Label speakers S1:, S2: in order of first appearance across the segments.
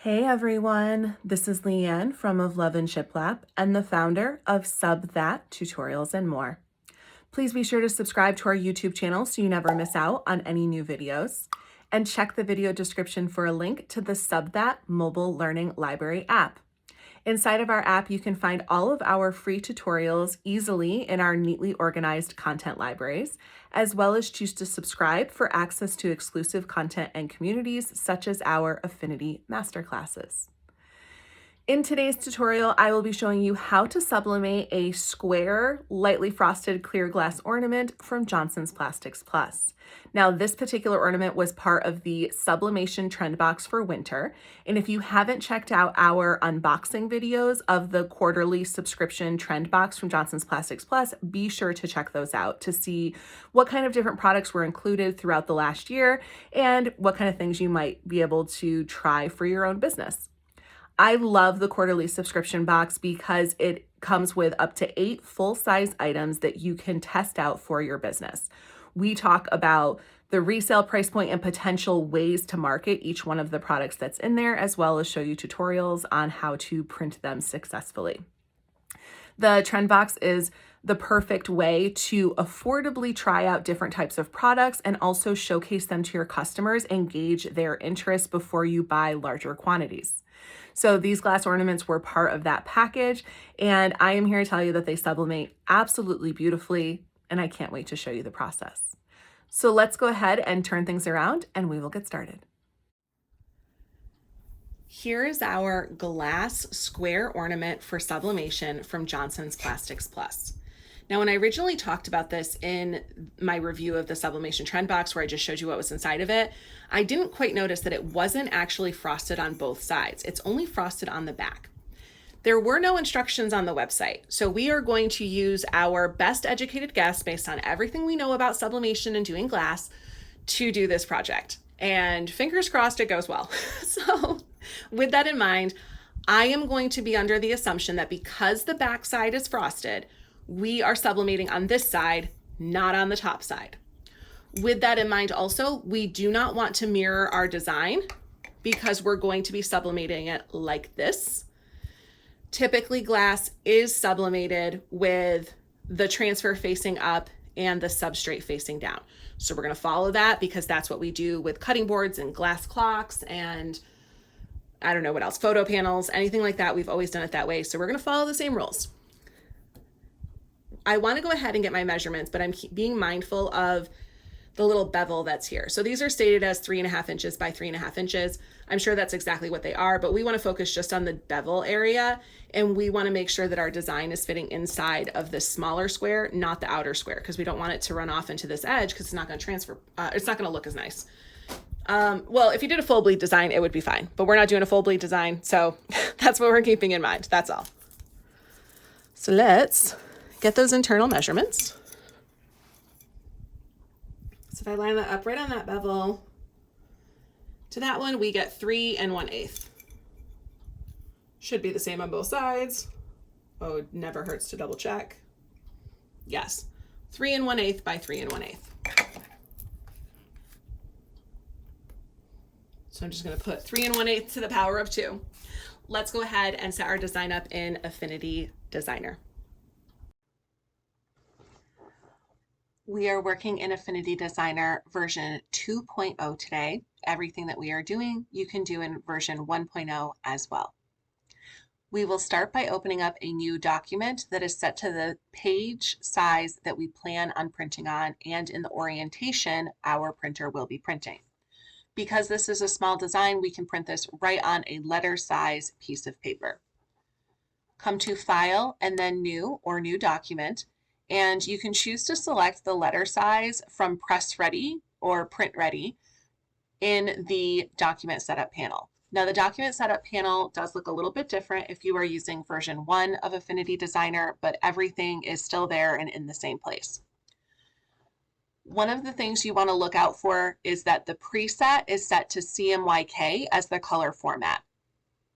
S1: Hey everyone, this is Leanne from Of Love and Shiplap and the founder of That Tutorials and More. Please be sure to subscribe to our YouTube channel so you never miss out on any new videos. And check the video description for a link to the That mobile learning library app. Inside of our app, you can find all of our free tutorials easily in our neatly organized content libraries, as well as choose to subscribe for access to exclusive content and communities such as our Affinity Masterclasses. In today's tutorial, I will be showing you how to sublimate a square, lightly frosted clear glass ornament from Johnson's Plastics Plus. Now, this particular ornament was part of the Sublimation trend box for winter. And if you haven't checked out our unboxing videos of the quarterly subscription trend box from Johnson's Plastics Plus, be sure to check those out to see what kind of different products were included throughout the last year and what kind of things you might be able to try for your own business. I love the quarterly subscription box because it comes with up to 8 full-size items that you can test out for your business. We talk about the resale price point and potential ways to market each one of the products that's in there, as well as show you tutorials on how to print them successfully. The trend box is the perfect way to affordably try out different types of products and also showcase them to your customers and gauge their interest before you buy larger quantities. So these glass ornaments were part of that package, and I am here to tell you that they sublimate absolutely beautifully, and I can't wait to show you the process. So let's go ahead and turn things around and we will get started. Here is our glass square ornament for sublimation from Johnson's Plastics Plus. Now, when I originally talked about this in my review of the Sublimation Trend Box, where I just showed you what was inside of it, I didn't quite notice that it wasn't actually frosted on both sides. It's only frosted on the back. There were no instructions on the website, so we are going to use our best educated guess based on everything we know about sublimation and doing glass to do this project. And fingers crossed it goes well. So with that in mind, I am going to be under the assumption that because the back side is frosted, we are sublimating on this side, not on the top side. With that in mind also, we do not want to mirror our design because we're going to be sublimating it like this. Typically, glass is sublimated with the transfer facing up and the substrate facing down. So we're going to follow that because that's what we do with cutting boards and glass clocks and I don't know what else, photo panels, anything like that. We've always done it that way. So we're going to follow the same rules. I want to go ahead and get my measurements, but I'm being mindful of the little bevel that's here. So these are stated as 3.5 inches by 3.5 inches. I'm sure that's exactly what they are, but we want to focus just on the bevel area. And we want to make sure that our design is fitting inside of this smaller square, not the outer square, because we don't want it to run off into this edge because it's not going to transfer. It's not going to look as nice. Well, if you did a full bleed design, it would be fine, but we're not doing a full bleed design. So that's what we're keeping in mind. That's all. So let's get those internal measurements. So if I line that up right on that bevel to that one, we get 3 1/8. Should be the same on both sides. Oh, it never hurts to double check. Yes, 3 1/8 by 3 1/8. So I'm just going to put 3 1/8 to the power of 2. Let's go ahead and set our design up in Affinity Designer. We are working in Affinity Designer version 2.0 today. Everything that we are doing, you can do in version 1.0 as well. We will start by opening up a new document that is set to the page size that we plan on printing on and in the orientation our printer will be printing. Because this is a small design, we can print this right on a letter size piece of paper. Come to File and then New or New Document. And you can choose to select the letter size from Press Ready or Print Ready in the Document Setup panel. Now, the Document Setup panel does look a little bit different if you are using version 1 of Affinity Designer, but everything is still there and in the same place. One of the things you want to look out for is that the preset is set to CMYK as the color format.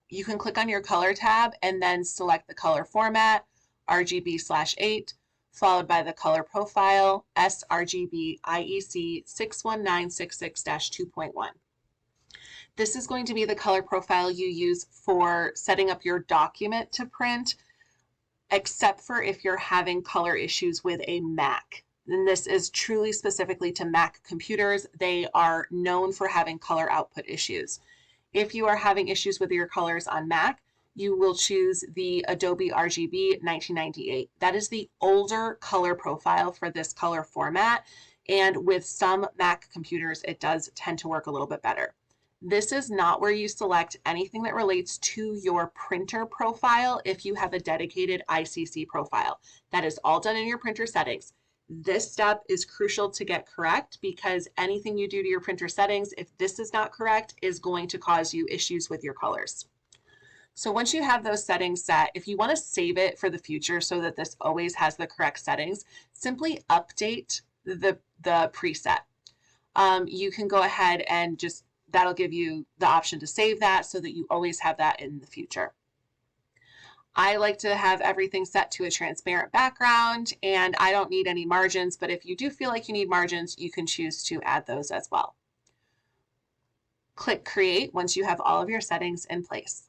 S1: You can click on your color tab and then select the color format, RGB/8, followed by the color profile, sRGB IEC 61966-2.1. This is going to be the color profile you use for setting up your document to print, except for if you're having color issues with a Mac. And this is truly specifically to Mac computers. They are known for having color output issues. If you are having issues with your colors on Mac, you will choose the Adobe RGB 1998. That is the older color profile for this color format. And with some Mac computers, it does tend to work a little bit better. This is not where you select anything that relates to your printer profile if you have a dedicated ICC profile. That is all done in your printer settings. This step is crucial to get correct because anything you do to your printer settings, if this is not correct, is going to cause you issues with your colors. So once you have those settings set, if you want to save it for the future so that this always has the correct settings, simply update the preset. You can go ahead and just, that'll give you the option to save that so that you always have that in the future. I like to have everything set to a transparent background, and I don't need any margins, but if you do feel like you need margins, you can choose to add those as well. Click Create once you have all of your settings in place.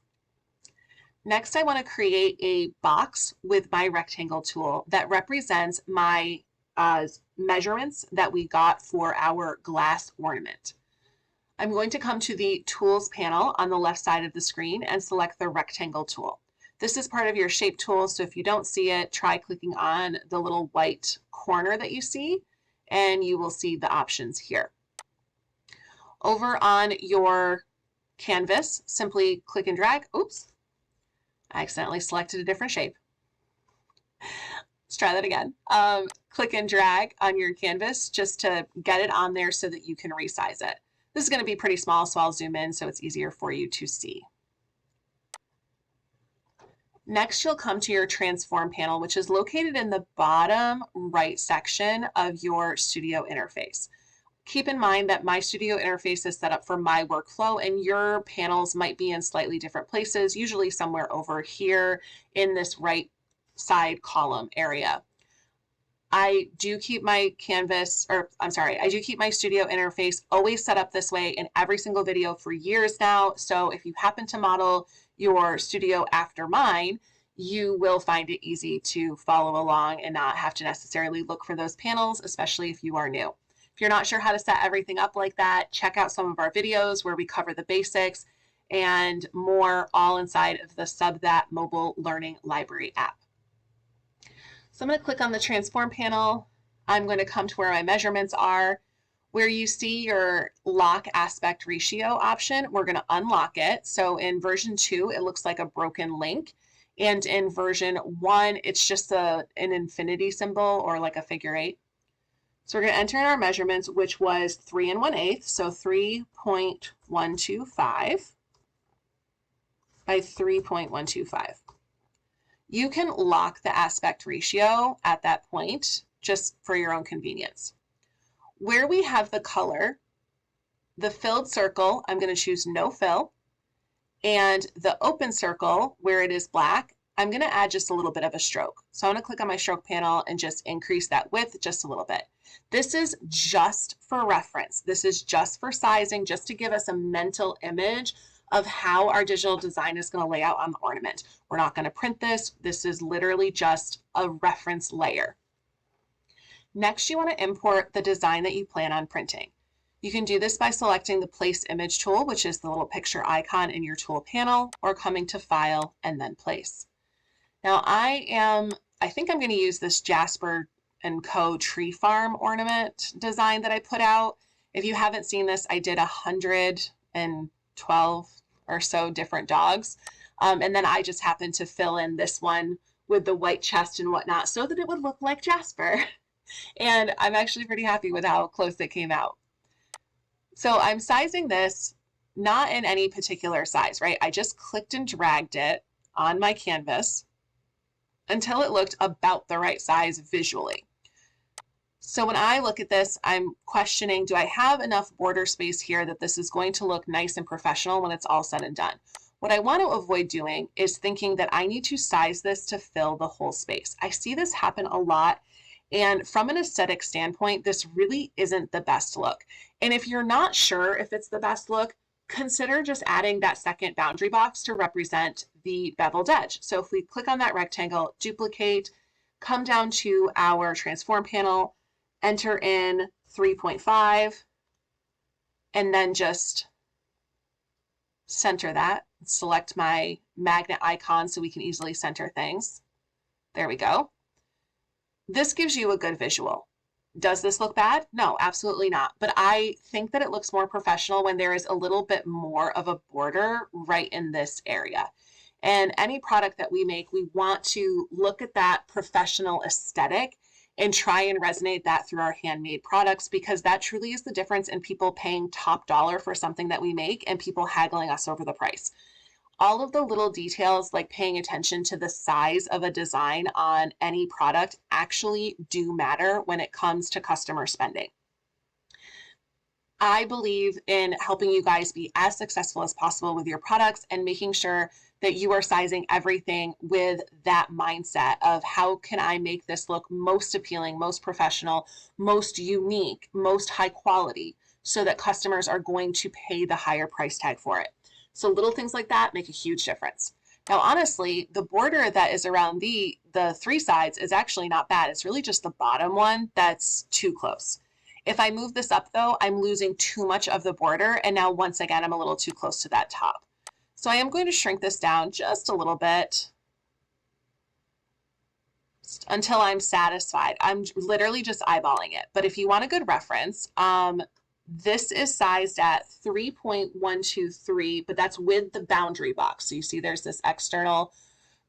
S1: Next, I want to create a box with my rectangle tool that represents my measurements that we got for our glass ornament. I'm going to come to the Tools panel on the left side of the screen and select the Rectangle tool. This is part of your Shape tool, so if you don't see it, try clicking on the little white corner that you see, and you will see the options here. Over on your canvas, simply click and drag. Oops, I accidentally selected a different shape. Let's try that again. Click and drag on your canvas just to get it on there so that you can resize it. This is going to be pretty small, so I'll zoom in so it's easier for you to see. Next, you'll come to your Transform panel, which is located in the bottom right section of your Studio interface. Keep in mind that my Studio interface is set up for my workflow, and your panels might be in slightly different places, usually somewhere over here in this right side column area. I do keep my I do keep my Studio interface always set up this way in every single video for years now. So if you happen to model your studio after mine, you will find it easy to follow along and not have to necessarily look for those panels, especially if you are new. If you're not sure how to set everything up like that, check out some of our videos where we cover the basics and more, all inside of the SubThat mobile learning library app. So I'm going to click on the Transform panel. I'm going to come to where my measurements are. Where you see your lock aspect ratio option, we're going to unlock it. So in version 2, it looks like a broken link. And in version 1, it's just an infinity symbol or like a figure 8. So we're going to enter in our measurements, which was 3 1/8, so 3.125 by 3.125. You can lock the aspect ratio at that point just for your own convenience. Where we have the color, the filled circle, I'm going to choose no fill, and the open circle where it is black, I'm going to add just a little bit of a stroke. So I'm going to click on my stroke panel and just increase that width just a little bit. This is just for reference. This is just for sizing, just to give us a mental image of how our digital design is going to lay out on the ornament. We're not going to print this. This is literally just a reference layer. Next, you want to import the design that you plan on printing. You can do this by selecting the Place Image tool, which is the little picture icon in your tool panel, or coming to File and then Place. Now I think I'm going to use this Jasper & Co. Tree Farm ornament design that I put out. If you haven't seen this, I did 112 or so different dogs. And then I just happened to fill in this one with the white chest and whatnot so that it would look like Jasper. And I'm actually pretty happy with how close it came out. So I'm sizing this not in any particular size, right? I just clicked and dragged it on my canvas until it looked about the right size visually. So when I look at this, I'm questioning, do I have enough border space here that this is going to look nice and professional when it's all said and done? What I want to avoid doing is thinking that I need to size this to fill the whole space. I see this happen a lot. And from an aesthetic standpoint, this really isn't the best look. And if you're not sure if it's the best look, consider just adding that second boundary box to represent the beveled edge. So if we click on that rectangle, duplicate, come down to our transform panel, enter in 3.5, and then just center that. Select my magnet icon so we can easily center things. There we go. This gives you a good visual. Does this look bad? No, absolutely not. But I think that it looks more professional when there is a little bit more of a border right in this area. And any product that we make, we want to look at that professional aesthetic and try and resonate that through our handmade products, because that truly is the difference in people paying top dollar for something that we make and people haggling us over the price. All of the little details, like paying attention to the size of a design on any product, actually do matter when it comes to customer spending. I believe in helping you guys be as successful as possible with your products and making sure that you are sizing everything with that mindset of how can I make this look most appealing, most professional, most unique, most high quality, so that customers are going to pay the higher price tag for it. So little things like that make a huge difference. Now, honestly, the border that is around the three sides is actually not bad. It's really just the bottom one that's too close. If I move this up though, I'm losing too much of the border. And now once again, I'm a little too close to that top. So I am going to shrink this down just a little bit until I'm satisfied. I'm literally just eyeballing it. But if you want a good reference, this is sized at 3.123, but that's with the boundary box. So you see there's this external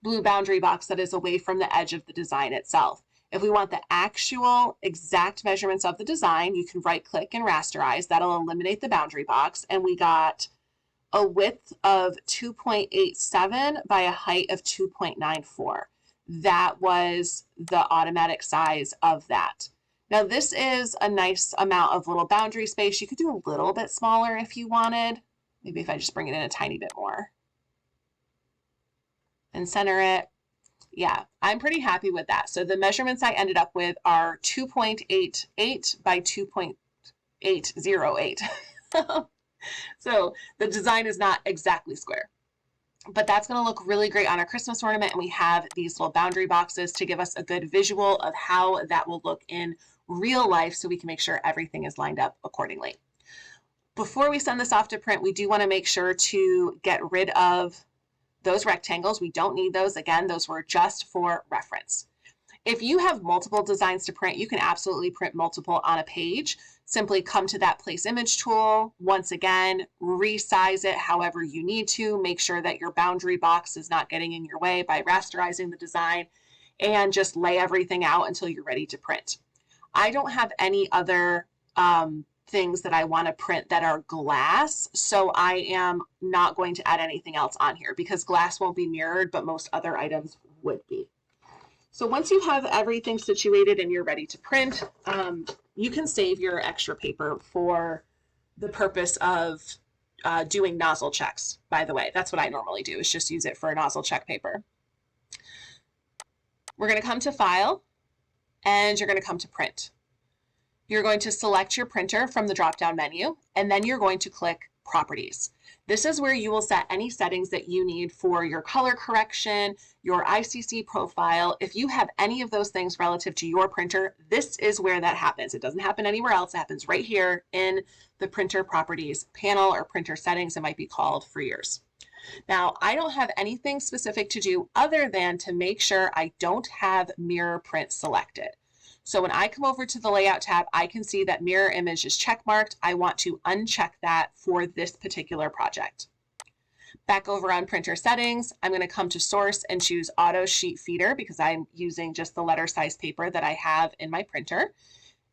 S1: blue boundary box that is away from the edge of the design itself. If we want the actual exact measurements of the design, you can right click and rasterize. That'll eliminate the boundary box. And we got a width of 2.87 by a height of 2.94. That was the automatic size of that. Now this is a nice amount of little boundary space. You could do a little bit smaller if you wanted. Maybe if I just bring it in a tiny bit more and center it. Yeah, I'm pretty happy with that. So the measurements I ended up with are 2.88 by 2.808. So the design is not exactly square, but that's going to look really great on our Christmas ornament. And we have these little boundary boxes to give us a good visual of how that will look in real life, so we can make sure everything is lined up accordingly. Before we send this off to print, we do want to make sure to get rid of those rectangles. We don't need those. Again, those were just for reference. If you have multiple designs to print, you can absolutely print multiple on a page. Simply come to that place image tool. Once again, resize it however you need to. Make sure that your boundary box is not getting in your way by rasterizing the design, and just lay everything out until you're ready to print. I don't have any other things that I want to print that are glass, so I am not going to add anything else on here because glass won't be mirrored, but most other items would be. So once you have everything situated and you're ready to print, you can save your extra paper for the purpose of doing nozzle checks. By the way, that's what I normally do, is just use it for a nozzle check paper. We're going to come to File, and you're going to come to Print. You're going to select your printer from the drop-down menu, and then you're going to click Properties. This is where you will set any settings that you need for your color correction, your ICC profile. If you have any of those things relative to your printer, this is where that happens. It doesn't happen anywhere else. It happens right here in the Printer Properties panel, or Printer Settings, it might be called for yours. Now, I don't have anything specific to do other than to make sure I don't have mirror print selected. So when I come over to the Layout tab, I can see that mirror image is checkmarked. I want to uncheck that for this particular project. Back over on Printer Settings, I'm going to come to Source and choose Auto Sheet Feeder because I'm using just the letter size paper that I have in my printer.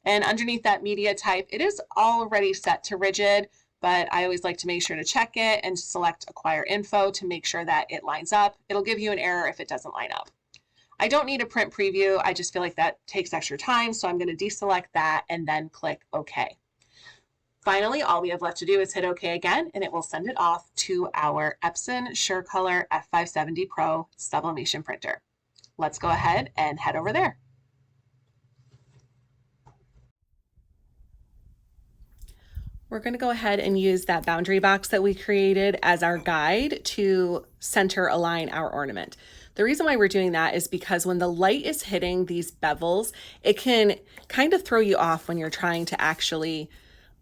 S1: And underneath that media type, it is already set to rigid, but I always like to make sure to check it and select Acquire Info to make sure that it lines up. It'll give you an error if it doesn't line up. I don't need a print preview. I just feel like that takes extra time, so I'm going to deselect that and then click OK. Finally, all we have left to do is hit OK again, and it will send it off to our Epson SureColor F570 Pro Sublimation printer. Let's go ahead and head over there. We're going to go ahead and use that boundary box that we created as our guide to center align our ornament. The reason why we're doing that is because when the light is hitting these bevels, it can kind of throw you off when you're trying to actually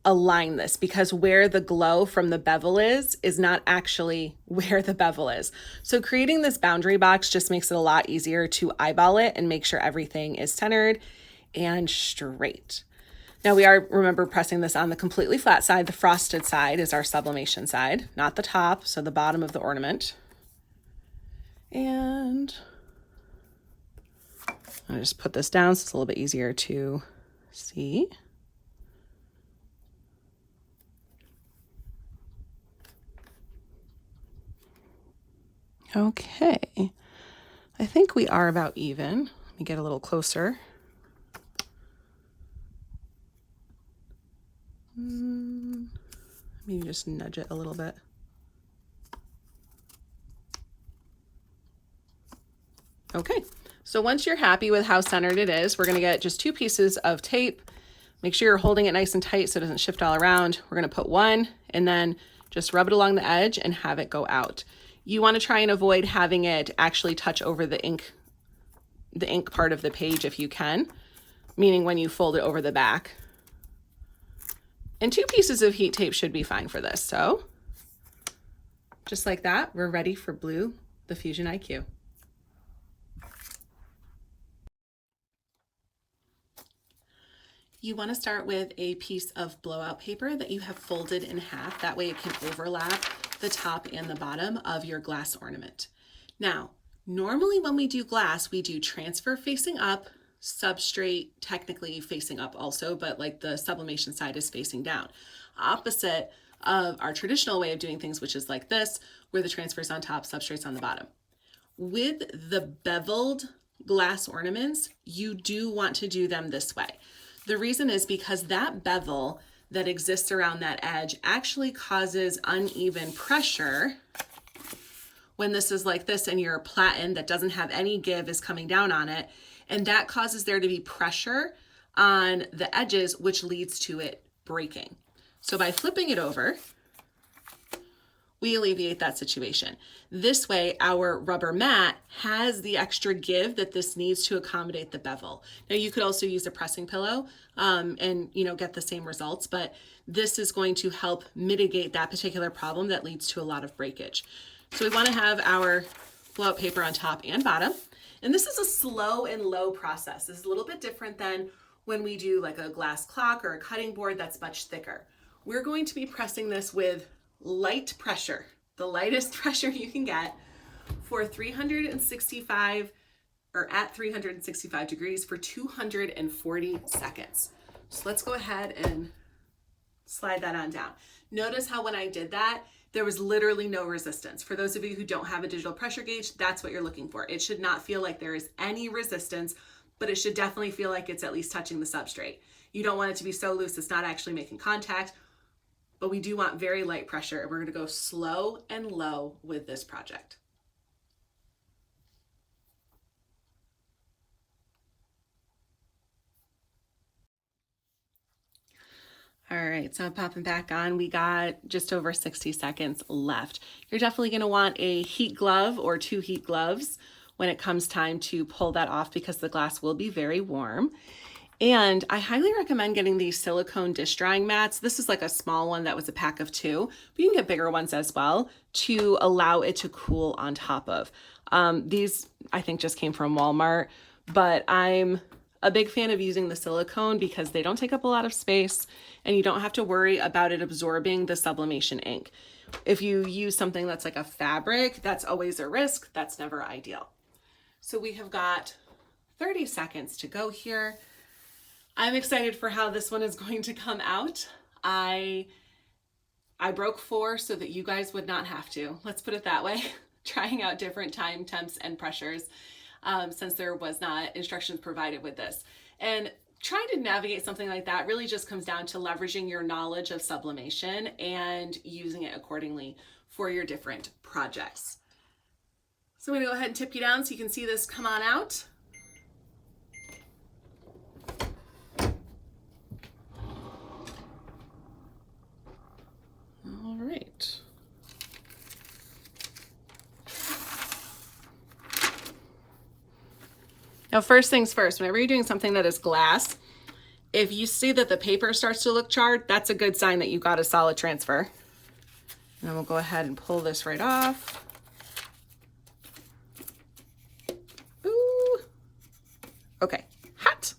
S1: align this, because where the glow from the bevel is not actually where the bevel is. So creating this boundary box just makes it a lot easier to eyeball it and make sure everything is centered and straight. Now we are, remember, pressing this on the completely flat side. The frosted side is our sublimation side, not the top, so the bottom of the ornament. And I'll just put this down so it's a little bit easier to see. Okay, I think we are about even. Let me get a little closer. Maybe just nudge it a little bit. Okay, so once you're happy with how centered it is, we're gonna get just 2 pieces of tape. Make sure you're holding it nice and tight so it doesn't shift all around. We're gonna put one and then just rub it along the edge and have it go out. You wanna try and avoid having it actually touch over the ink part of the page if you can, meaning when you fold it over the back. And 2 pieces of heat tape should be fine for this. So just like that, we're ready for Blue, the Fusion IQ. You want to start with a piece of blowout paper that you have folded in half. That way it can overlap the top and the bottom of your glass ornament. Now, normally when we do glass, we do transfer facing up, substrate technically facing up also, but like the sublimation side is facing down. Opposite of our traditional way of doing things, which is like this, where the transfer is on top, substrate's on the bottom. With the beveled glass ornaments, you do want to do them this way. The reason is because that bevel that exists around that edge actually causes uneven pressure when this is like this and your platen that doesn't have any give is coming down on it. And that causes there to be pressure on the edges, which leads to it breaking. So by flipping it over, we alleviate that situation. This way, our rubber mat has the extra give that this needs to accommodate the bevel. Now you could also use a pressing pillow and get the same results, but this is going to help mitigate that particular problem that leads to a lot of breakage. So we want to have our blowout paper on top and bottom. And this is a slow and low process. This is a little bit different than when we do like a glass clock or a cutting board that's much thicker. We're going to be pressing this with light pressure, the lightest pressure you can get, for 365 or at 365 degrees for 240 seconds. So let's go ahead and slide that on down. Notice how when I did that, there was literally no resistance. For those of you who don't have a digital pressure gauge, that's what you're looking for. It should not feel like there is any resistance, but it should definitely feel like it's at least touching the substrate. You don't want it to be so loose it's not actually making contact, but we do want very light pressure, and we're gonna go slow and low with this project. All right, so I'm popping back on. We got just over 60 seconds left. You're definitely gonna want a heat glove or 2 heat gloves when it comes time to pull that off, because the glass will be very warm. And I highly recommend getting these silicone dish drying mats. This is like a small one that was a pack of 2, but you can get bigger ones as well to allow it to cool on top of. These I think just came from Walmart, but I'm a big fan of using the silicone because they don't take up a lot of space and you don't have to worry about it absorbing the sublimation ink. If you use something that's like a fabric, that's always a risk. That's never ideal. So we have got 30 seconds to go here. I'm excited for how this one is going to come out. I broke 4 so that you guys would not have to. Let's put it that way. Trying out different time, temps, and pressures since there was not instructions provided with this. And trying to navigate something like that really just comes down to leveraging your knowledge of sublimation and using it accordingly for your different projects. So I'm gonna go ahead and tip you down so you can see this come on out. Now, first things first, whenever you're doing something that is glass, if you see that the paper starts to look charred, that's a good sign that you got a solid transfer. And then we'll go ahead and pull this right off. Ooh. Okay, hot.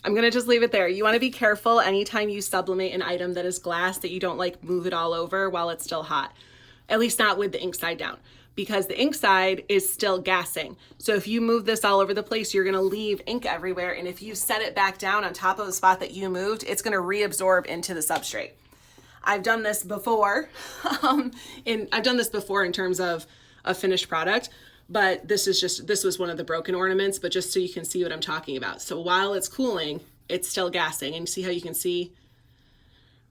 S1: I'm gonna just leave it there. You wanna be careful anytime you sublimate an item that is glass that you don't like move it all over while it's still hot. At least not with the ink side down, because the ink side is still gassing. So if you move this all over the place, you're gonna leave ink everywhere. And if you set it back down on top of the spot that you moved, it's gonna reabsorb into the substrate. I've done this before, I've done this before in terms of a finished product, but this was one of the broken ornaments, but just so you can see what I'm talking about. So while it's cooling, it's still gassing, and see how you can see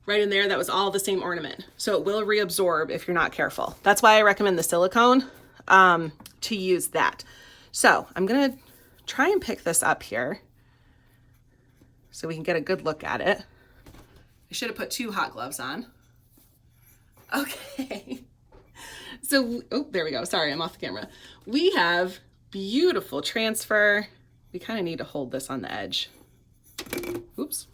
S1: right in there, that was all the same ornament. So it will reabsorb if you're not careful. That's why I recommend the silicone to use that. So I'm gonna try and pick this up here so we can get a good look at it. I should have put 2 hot gloves on. Okay. So, oh, there we go. Sorry, I'm off the camera. We have beautiful transfer. We kind of need to hold this on the edge. Oops.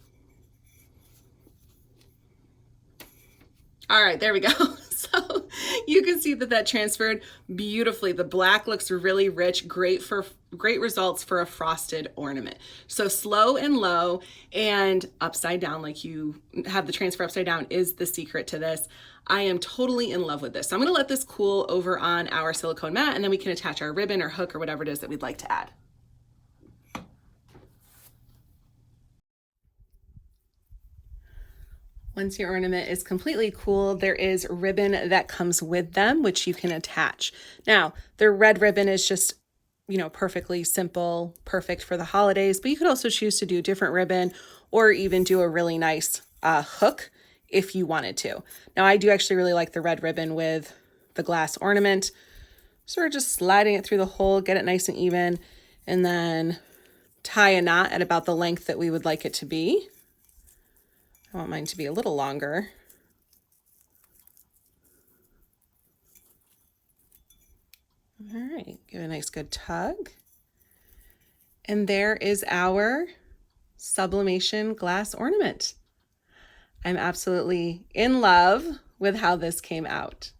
S1: All right, there we go. So you can see that transferred beautifully. The black looks really rich, great results for a frosted ornament. So slow and low and upside down, like you have the transfer upside down, is the secret to this. I am totally in love with this. So I'm gonna let this cool over on our silicone mat, and then we can attach our ribbon or hook or whatever it is that we'd like to add. Once your ornament is completely cool, there is ribbon that comes with them, which you can attach. Now, the red ribbon is just, perfectly simple, perfect for the holidays, but you could also choose to do different ribbon or even do a really nice hook if you wanted to. Now, I do actually really like the red ribbon with the glass ornament. So we're just sliding it through the hole, get it nice and even, and then tie a knot at about the length that we would like it to be. I want mine to be a little longer. All right, give it a nice good tug. And there is our sublimation glass ornament. I'm absolutely in love with how this came out.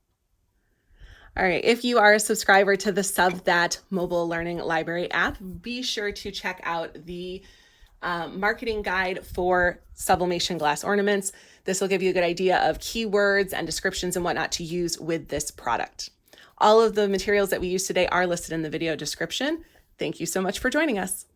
S1: All right, if you are a subscriber to the SubThat mobile learning library app, be sure to check out the marketing guide for sublimation glass ornaments. This will give you a good idea of keywords and descriptions and whatnot to use with this product. All of the materials that we use today are listed in the video description. Thank you so much for joining us.